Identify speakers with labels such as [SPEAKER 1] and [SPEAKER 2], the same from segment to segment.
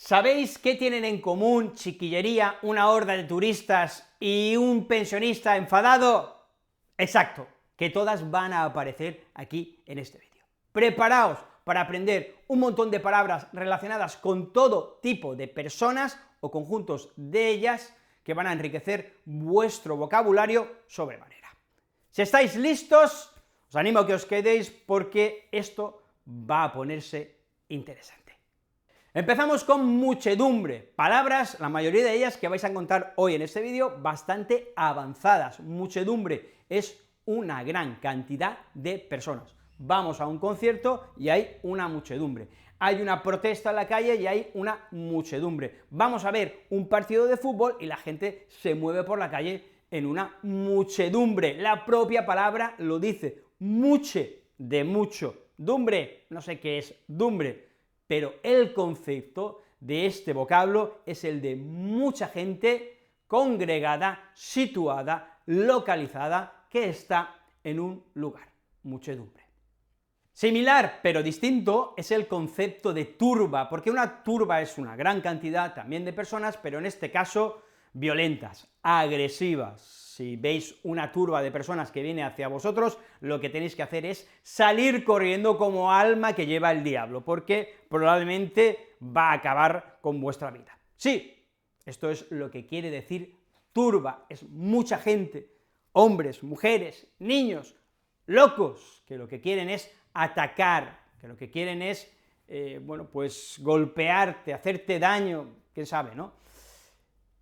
[SPEAKER 1] ¿Sabéis qué tienen en común chiquillería, una horda de turistas y un pensionista enfadado? Exacto, que todas van a aparecer aquí en este vídeo. Preparaos para aprender un montón de palabras relacionadas con todo tipo de personas o conjuntos de ellas que van a enriquecer vuestro vocabulario sobremanera. Si estáis listos, os animo a que os quedéis porque esto va a ponerse interesante. Empezamos con muchedumbre, palabras, la mayoría de ellas que vais a encontrar hoy en este vídeo, bastante avanzadas. Muchedumbre es una gran cantidad de personas. Vamos a un concierto y hay una muchedumbre. Hay una protesta en la calle y hay una muchedumbre. Vamos a ver un partido de fútbol y la gente se mueve por la calle en una muchedumbre. La propia palabra lo dice, muche, de mucho. Dumbre, no sé qué es dumbre, pero el concepto de este vocablo es el de mucha gente congregada, situada, localizada, que está en un lugar, muchedumbre. Similar, pero distinto, es el concepto de turba, porque una turba es una gran cantidad también de personas, pero en este caso violentas, agresivas. Si veis una turba de personas que viene hacia vosotros, lo que tenéis que hacer es salir corriendo como alma que lleva el diablo, porque probablemente va a acabar con vuestra vida. Sí, esto es lo que quiere decir turba, es mucha gente, hombres, mujeres, niños, locos, que lo que quieren es atacar, que lo que quieren es, pues golpearte, hacerte daño, quién sabe, ¿no?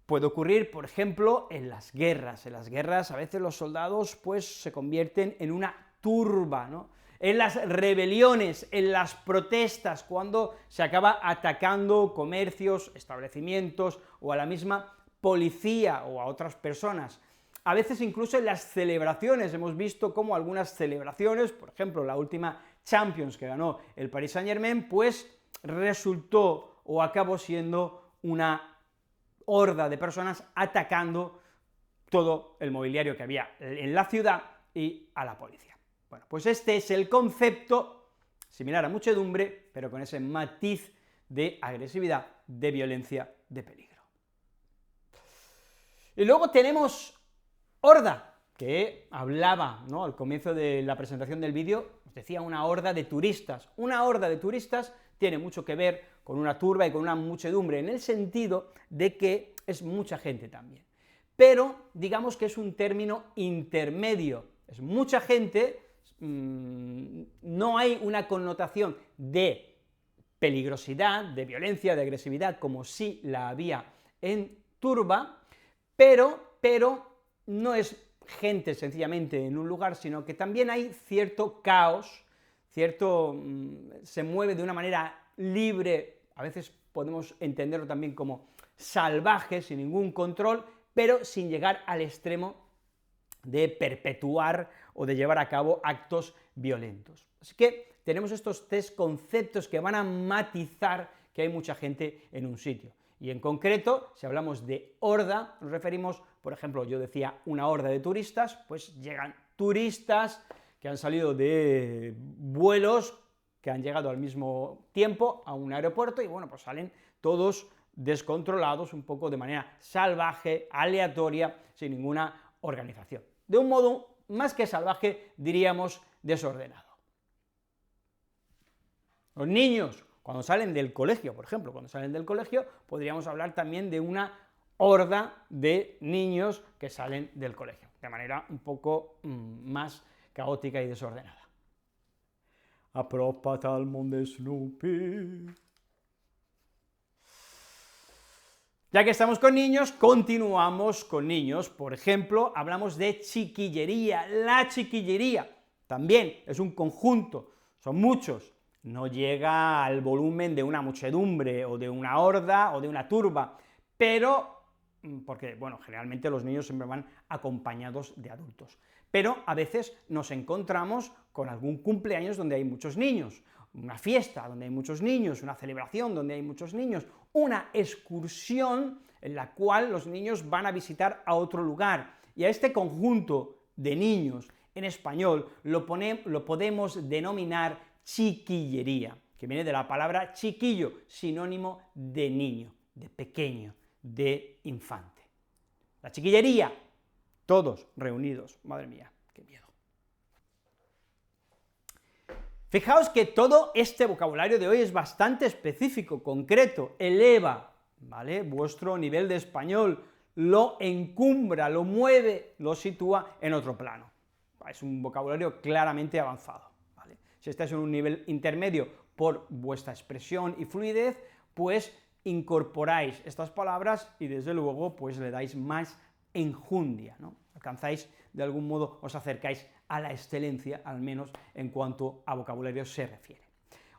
[SPEAKER 1] Puede ocurrir, por ejemplo, en las guerras. En las guerras a veces los soldados pues se convierten en una turba, ¿no? En las rebeliones, en las protestas, cuando se acaba atacando comercios, establecimientos o a la misma policía o a otras personas. A veces incluso en las celebraciones, hemos visto cómo algunas celebraciones, por ejemplo, la última Champions que ganó el Paris Saint-Germain, pues resultó o acabó siendo una horda de personas atacando todo el mobiliario que había en la ciudad y a la policía. Bueno, pues este es el concepto similar a muchedumbre, pero con ese matiz de agresividad, de violencia, de peligro. Y luego tenemos horda, que hablaba, ¿no?, al comienzo de la presentación del vídeo, os decía una horda de turistas. Una horda de turistas tiene mucho que ver con una turba y con una muchedumbre, en el sentido de que es mucha gente también. Pero digamos que es un término intermedio, es mucha gente, no hay una connotación de peligrosidad, de violencia, de agresividad, como sí la había en turba, pero no es gente sencillamente en un lugar, sino que también hay cierto caos, se mueve de una manera libre, a veces podemos entenderlo también como salvaje, sin ningún control, pero sin llegar al extremo de perpetuar o de llevar a cabo actos violentos. Así que tenemos estos tres conceptos que van a matizar que hay mucha gente en un sitio. Y en concreto, si hablamos de horda, nos referimos, por ejemplo, yo decía una horda de turistas, pues llegan turistas que han salido de vuelos que han llegado al mismo tiempo a un aeropuerto y bueno, pues salen todos descontrolados, un poco de manera salvaje, aleatoria, sin ninguna organización. De un modo más que salvaje, diríamos desordenado. Los niños, cuando salen del colegio, por ejemplo, cuando salen del colegio, podríamos hablar también de una horda de niños que salen del colegio, de manera un poco más caótica y desordenada. Apropa't al món de Snoopy. Ya que estamos con niños, continuamos con niños. Por ejemplo, hablamos de chiquillería. La chiquillería también es un conjunto, son muchos, no llega al volumen de una muchedumbre, o de una horda, o de una turba, pero, porque, bueno, generalmente los niños siempre van acompañados de adultos, pero a veces nos encontramos con algún cumpleaños donde hay muchos niños, una fiesta donde hay muchos niños, una celebración donde hay muchos niños, una excursión en la cual los niños van a visitar a otro lugar, y a este conjunto de niños, en español, lo podemos denominar chiquillería. que viene de la palabra chiquillo, sinónimo de niño, de pequeño, de infante. La chiquillería, todos reunidos, madre mía, qué miedo. Fijaos que todo este vocabulario de hoy es bastante específico, concreto, eleva, ¿vale?, vuestro nivel de español, lo encumbra, lo mueve, lo sitúa en otro plano. Es un vocabulario claramente avanzado, ¿vale? Si estáis en un nivel intermedio por vuestra expresión y fluidez, pues incorporáis estas palabras y desde luego pues le dais más enjundia, ¿no? Alcanzáis, de algún modo, os acercáis a la excelencia, al menos en cuanto a vocabulario se refiere.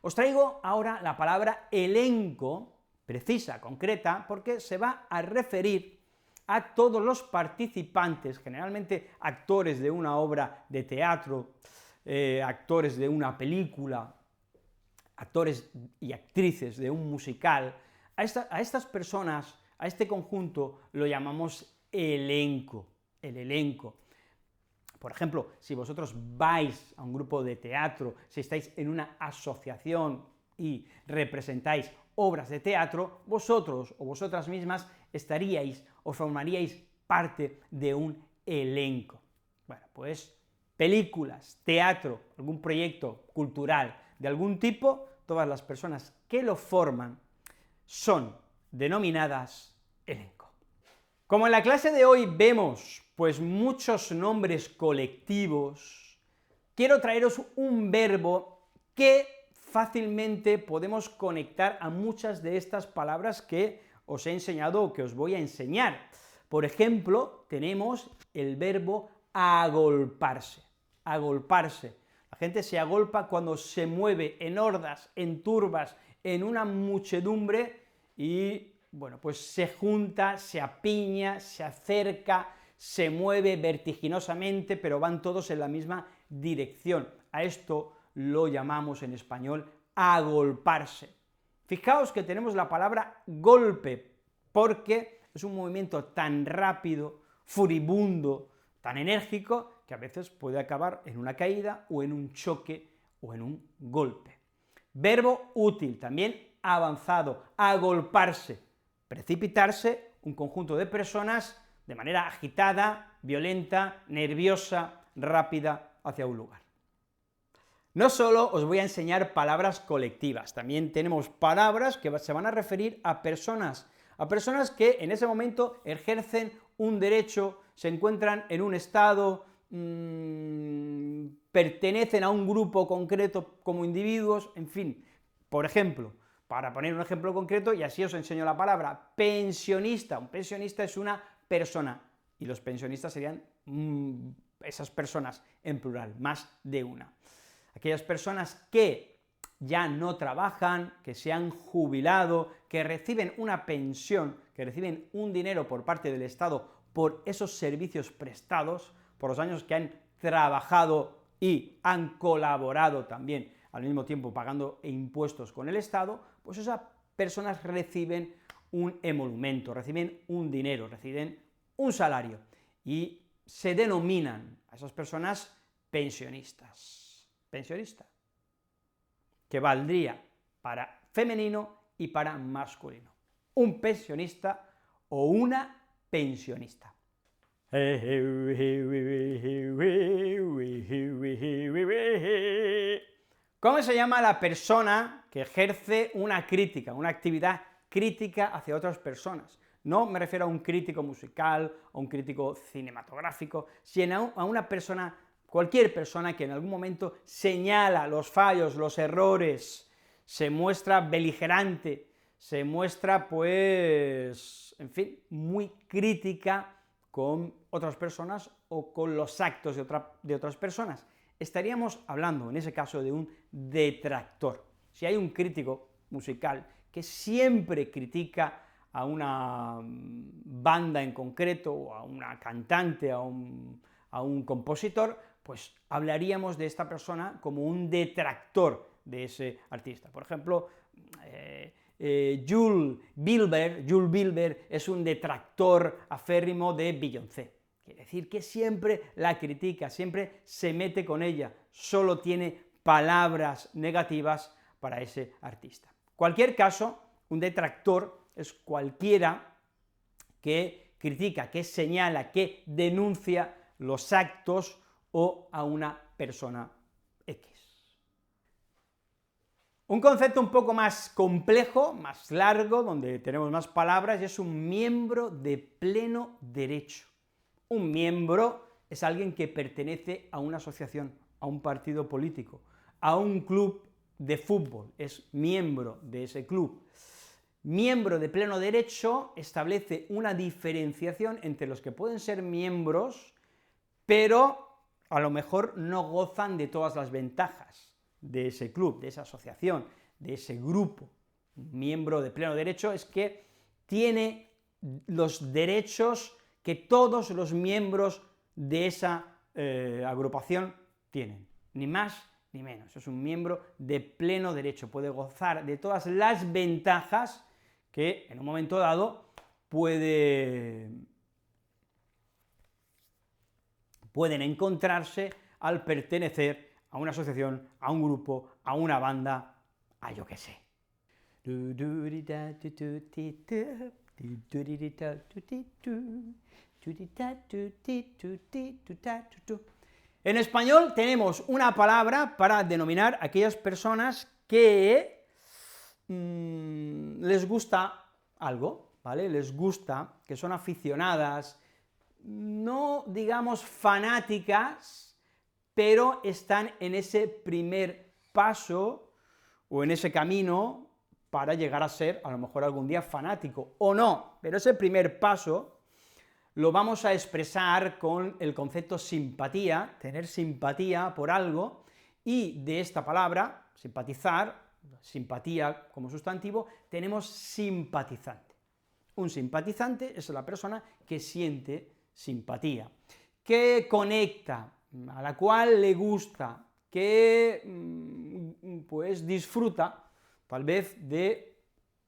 [SPEAKER 1] Os traigo ahora la palabra elenco, precisa, concreta, porque se va a referir a todos los participantes, generalmente actores de una obra de teatro, actores de una película, actores y actrices de un musical. A estas personas, a este conjunto, lo llamamos elenco, el elenco. Por ejemplo, si vosotros vais a un grupo de teatro, si estáis en una asociación y representáis obras de teatro, vosotros o vosotras mismas estaríais o formaríais parte de un elenco. Bueno, pues películas, teatro, algún proyecto cultural de algún tipo, todas las personas que lo forman son denominadas elenco. Como en la clase de hoy vemos pues muchos nombres colectivos, quiero traeros un verbo que fácilmente podemos conectar a muchas de estas palabras que os he enseñado o que os voy a enseñar. Por ejemplo, tenemos el verbo agolparse. Agolparse. La gente se agolpa cuando se mueve en hordas, en turbas, en una muchedumbre y, bueno, pues se junta, se apiña, se acerca, se mueve vertiginosamente, pero van todos en la misma dirección. A esto lo llamamos en español agolparse. Fijaos que tenemos la palabra golpe, porque es un movimiento tan rápido, furibundo, tan enérgico, que a veces puede acabar en una caída, o en un choque, o en un golpe. Verbo útil, también avanzado, agolparse, precipitarse, un conjunto de personas de manera agitada, violenta, nerviosa, rápida, hacia un lugar. No solo os voy a enseñar palabras colectivas, también tenemos palabras que se van a referir a personas que en ese momento ejercen un derecho, se encuentran en un estado, pertenecen a un grupo concreto como individuos, en fin. Por ejemplo, para poner un ejemplo concreto, y así os enseño la palabra, pensionista. Un pensionista es una persona, y los pensionistas serían esas personas en plural, más de una. Aquellas personas que ya no trabajan, que se han jubilado, que reciben una pensión, que reciben un dinero por parte del Estado por esos servicios prestados, por los años que han trabajado y han colaborado también, al mismo tiempo pagando impuestos con el Estado, pues esas personas reciben un emolumento, reciben un dinero, reciben un salario, y se denominan a esas personas pensionistas. Pensionista, que valdría para femenino y para masculino. Un pensionista o una pensionista. ¿Cómo se llama la persona que ejerce una crítica, una actividad crítica hacia otras personas? No me refiero a un crítico musical, a un crítico cinematográfico, sino a una persona, cualquier persona que en algún momento señala los fallos, los errores, se muestra beligerante, se muestra, pues, en fin, muy crítica con otras personas o con los actos de otras personas. Estaríamos hablando, en ese caso, de un detractor. Si hay un crítico musical que siempre critica a una banda en concreto, o a una cantante, a un compositor, pues hablaríamos de esta persona como un detractor de ese artista. Por ejemplo, Jules Bilber es un detractor aférrimo de Beyoncé. Quiere decir que siempre la critica, siempre se mete con ella, solo tiene palabras negativas para ese artista. En cualquier caso, un detractor es cualquiera que critica, que señala, que denuncia los actos o a una persona X. Un concepto un poco más complejo, más largo, donde tenemos más palabras, es un miembro de pleno derecho. Un miembro es alguien que pertenece a una asociación, a un partido político, a un club de fútbol, es miembro de ese club. Miembro de pleno derecho establece una diferenciación entre los que pueden ser miembros, pero a lo mejor no gozan de todas las ventajas de ese club, de esa asociación, de ese grupo. Un miembro de pleno derecho es que tiene los derechos que todos los miembros de esa agrupación tienen, ni más ni menos. Es un miembro de pleno derecho, puede gozar de todas las ventajas que en un momento dado pueden encontrarse al pertenecer a una asociación, a un grupo, a una banda, a yo qué sé. En español tenemos una palabra para denominar a aquellas personas que les gusta algo, ¿vale? Les gusta, que son aficionadas, no digamos fanáticas, pero están en ese primer paso o en ese camino para llegar a ser, a lo mejor algún día, fanático, o no, pero ese primer paso lo vamos a expresar con el concepto simpatía, tener simpatía por algo, y de esta palabra, simpatizar, simpatía como sustantivo, tenemos simpatizante. Un simpatizante es la persona que siente simpatía, que conecta, a la cual le gusta, que pues disfruta tal vez de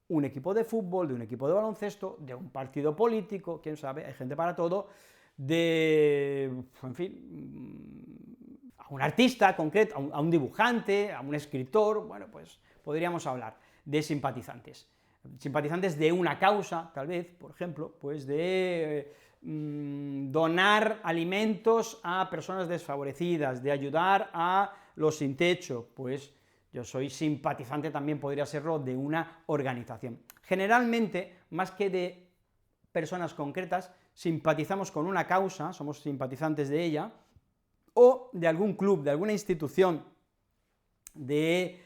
[SPEAKER 1] un equipo de fútbol, de un equipo de baloncesto, de un partido político, quién sabe, hay gente para todo, de, en fin, a un artista concreto, a un dibujante, a un escritor, bueno, pues podríamos hablar de simpatizantes. Simpatizantes de una causa, tal vez, por ejemplo, pues de donar alimentos a personas desfavorecidas, de ayudar a los sin techo, pues yo soy simpatizante, también podría serlo, de una organización. Generalmente, más que de personas concretas, simpatizamos con una causa, somos simpatizantes de ella, o de algún club, de alguna institución, de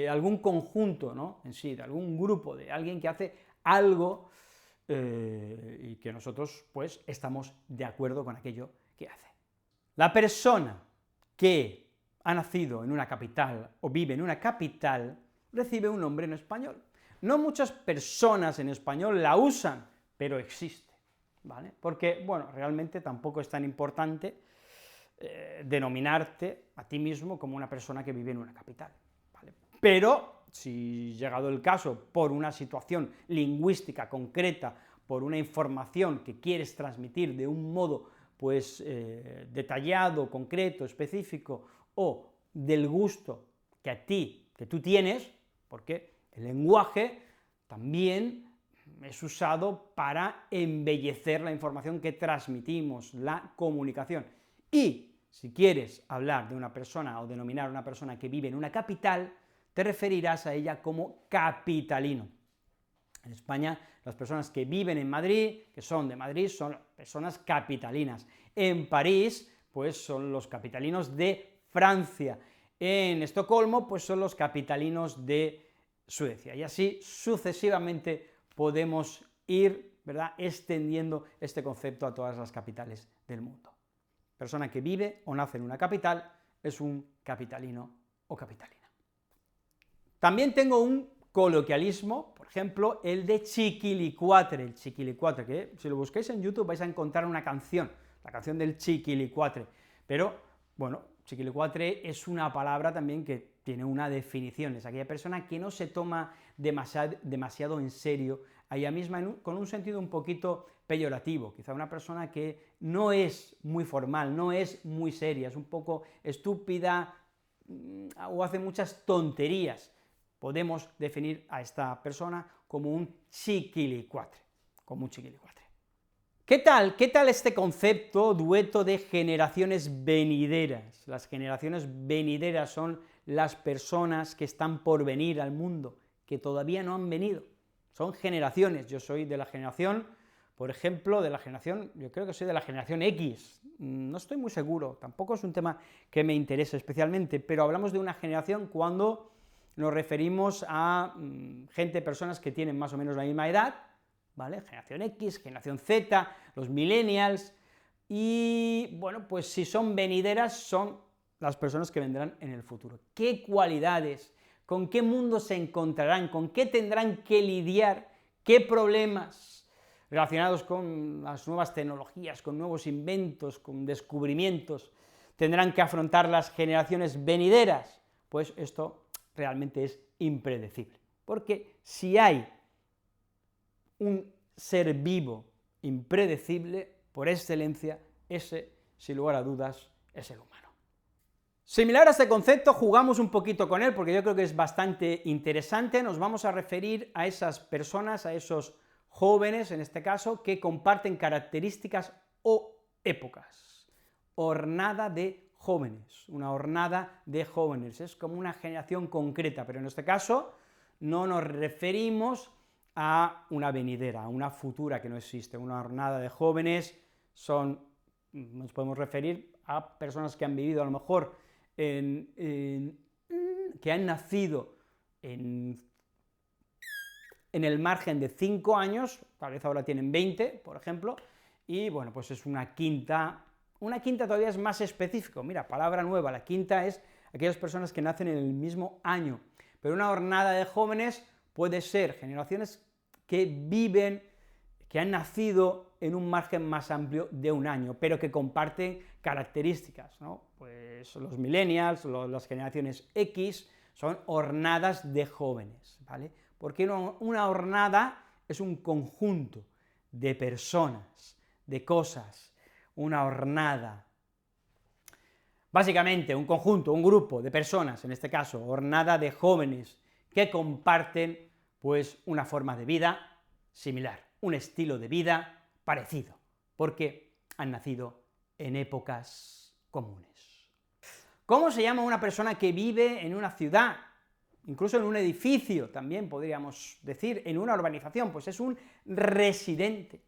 [SPEAKER 1] algún conjunto, ¿no?, en sí, de algún grupo, de alguien que hace algo y que nosotros, pues, estamos de acuerdo con aquello que hace. La persona que ha nacido en una capital o vive en una capital recibe un nombre en español. No muchas personas en español la usan, pero existe, ¿vale? Porque, bueno, realmente tampoco es tan importante denominarte a ti mismo como una persona que vive en una capital, ¿vale? Pero, si llegado el caso, por una situación lingüística concreta, por una información que quieres transmitir de un modo, pues, detallado, concreto, específico, o del gusto que tú tienes, porque el lenguaje también es usado para embellecer la información que transmitimos, la comunicación. Y si quieres hablar de una persona o denominar a una persona que vive en una capital, te referirás a ella como capitalino. En España, las personas que viven en Madrid, que son de Madrid, son personas capitalinas. En París, pues son los capitalinos de Francia. En Estocolmo, pues son los capitalinos de Suecia. Y así sucesivamente podemos ir, ¿verdad?, extendiendo este concepto a todas las capitales del mundo. Persona que vive o nace en una capital es un capitalino o capitalina. También tengo un coloquialismo, por ejemplo, el de chiquilicuatre, el chiquilicuatre, que si lo busquáis en YouTube vais a encontrar una canción, la canción del chiquilicuatre, pero, bueno, chiquilicuatre es una palabra también que tiene una definición, es aquella persona que no se toma demasiado en serio a ella misma, con un sentido un poquito peyorativo, quizá una persona que no es muy formal, no es muy seria, es un poco estúpida o hace muchas tonterías, podemos definir a esta persona como un chiquilicuatre, ¿Qué tal este concepto, dueto de generaciones venideras? Las generaciones venideras son las personas que están por venir al mundo, que todavía no han venido. Son generaciones, yo soy de la generación, por ejemplo, yo creo que soy de la generación X, no estoy muy seguro, tampoco es un tema que me interese especialmente, pero hablamos de una generación cuando nos referimos a personas que tienen más o menos la misma edad, ¿vale? Generación X, generación Z, los millennials, y bueno, pues si son venideras, son las personas que vendrán en el futuro. ¿Qué cualidades, con qué mundo se encontrarán, con qué tendrán que lidiar, qué problemas relacionados con las nuevas tecnologías, con nuevos inventos, con descubrimientos, tendrán que afrontar las generaciones venideras? Pues esto realmente es impredecible, porque si hay un ser vivo impredecible, por excelencia, ese, sin lugar a dudas, es el humano. Similar a este concepto, jugamos un poquito con él, porque yo creo que es bastante interesante. Nos vamos a referir a esas personas, a esos jóvenes, en este caso, que comparten características o épocas. Hornada de jóvenes, una hornada de jóvenes, es como una generación concreta, pero en este caso no nos referimos a una venidera, a una futura que no existe. Una hornada de jóvenes nos podemos referir a personas que han vivido a lo mejor que han nacido en el margen de 5 años, tal vez ahora tienen 20, por ejemplo, y bueno, pues es una quinta todavía es más específico, mira, palabra nueva, la quinta es aquellas personas que nacen en el mismo año, pero una hornada de jóvenes puede ser generaciones que han nacido en un margen más amplio de un año, pero que comparten características, ¿no? Pues los millennials, las generaciones X, son hornadas de jóvenes, ¿vale? Porque una hornada es un conjunto de personas, de cosas, una hornada. Básicamente, un conjunto, un grupo de personas, en este caso, hornada de jóvenes, que comparten, pues, una forma de vida similar, un estilo de vida parecido, porque han nacido en épocas comunes. ¿Cómo se llama una persona que vive en una ciudad, incluso en un edificio, también podríamos decir, en una urbanización? Pues es un residente.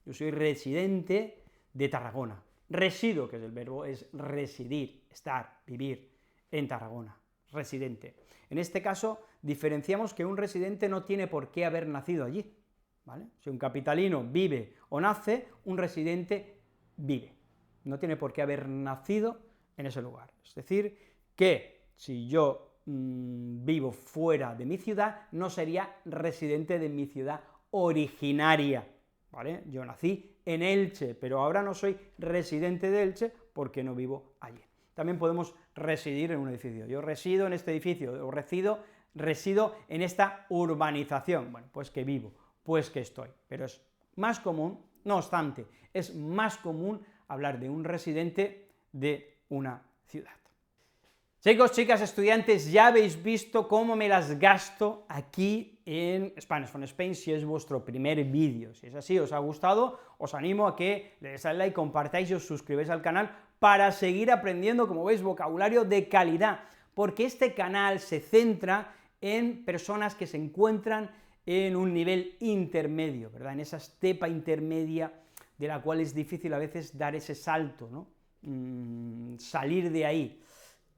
[SPEAKER 1] Yo soy residente de Tarragona. Resido, que es el verbo, es residir, estar, vivir en Tarragona, residente. En este caso, diferenciamos que un residente no tiene por qué haber nacido allí, ¿vale? Si un capitalino vive o nace, un residente vive, no tiene por qué haber nacido en ese lugar. Es decir, que si yo vivo fuera de mi ciudad, no sería residente de mi ciudad originaria, ¿vale? Yo nací en Elche, pero ahora no soy residente de Elche porque no vivo allí. También podemos residir en un edificio. Yo resido en este edificio, o resido en esta urbanización. Bueno, pues que vivo, pues que estoy. Pero es más común, no obstante, es más común hablar de un residente de una ciudad. Chicos, chicas, estudiantes, ya habéis visto cómo me las gasto aquí en Spanish from Spain, si es vuestro primer vídeo. Si es así, os ha gustado, os animo a que le deis al like, compartáis y os suscribáis al canal para seguir aprendiendo, como veis, vocabulario de calidad, porque este canal se centra en personas que se encuentran en un nivel intermedio, ¿verdad?, en esa estepa intermedia de la cual es difícil a veces dar ese salto, ¿no?, salir de ahí.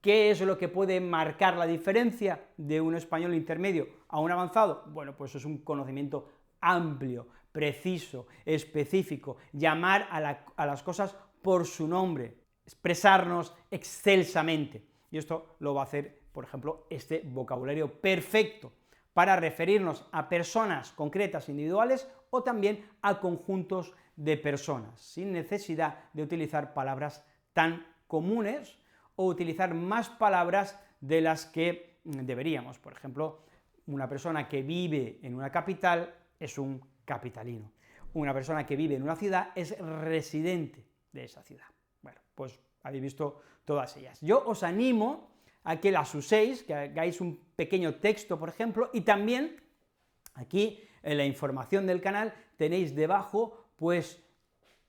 [SPEAKER 1] ¿Qué es lo que puede marcar la diferencia de un español intermedio a un avanzado? Bueno, pues es un conocimiento amplio, preciso, específico, llamar a las cosas por su nombre, expresarnos excelsamente, y esto lo va a hacer, por ejemplo, este vocabulario perfecto para referirnos a personas concretas, individuales, o también a conjuntos de personas, sin necesidad de utilizar palabras tan comunes o utilizar más palabras de las que deberíamos. Por ejemplo, una persona que vive en una capital es un capitalino. Una persona que vive en una ciudad es residente de esa ciudad. Bueno, pues habéis visto todas ellas. Yo os animo a que las uséis, que hagáis un pequeño texto, por ejemplo, y también aquí en la información del canal tenéis debajo, pues,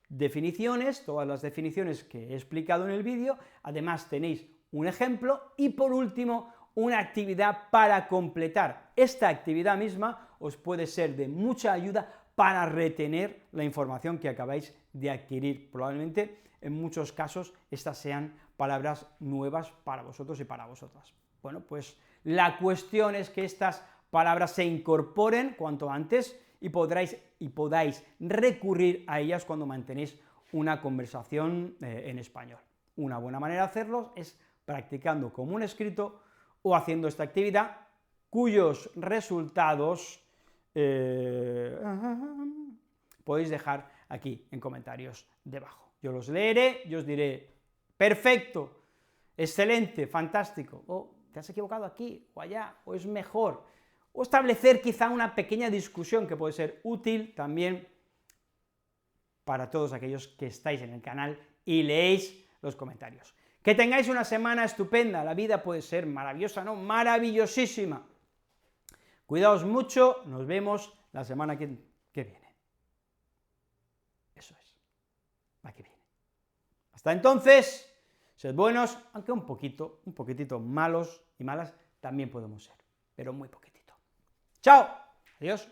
[SPEAKER 1] definiciones, todas las definiciones que he explicado en el vídeo, además tenéis un ejemplo, y por último, una actividad para completar. Esta actividad misma os puede ser de mucha ayuda para retener la información que acabáis de adquirir. Probablemente, en muchos casos, estas sean palabras nuevas para vosotros y para vosotras. Bueno, pues la cuestión es que estas palabras se incorporen cuanto antes y podáis recurrir a ellas cuando mantenéis una conversación en español. Una buena manera de hacerlo es practicando como un escrito o haciendo esta actividad, cuyos resultados podéis dejar aquí en comentarios debajo. Yo los leeré y os diré, perfecto, excelente, fantástico, o te has equivocado aquí o allá, o es mejor, o establecer quizá una pequeña discusión que puede ser útil también para todos aquellos que estáis en el canal y leéis los comentarios. Que tengáis una semana estupenda, la vida puede ser maravillosa, ¿no? Maravillosísima. Cuidaos mucho, nos vemos la semana que viene. Eso es, la que viene. Hasta entonces, sed buenos, aunque un poquitito malos y malas también podemos ser, pero muy poquitito. ¡Chao! Adiós.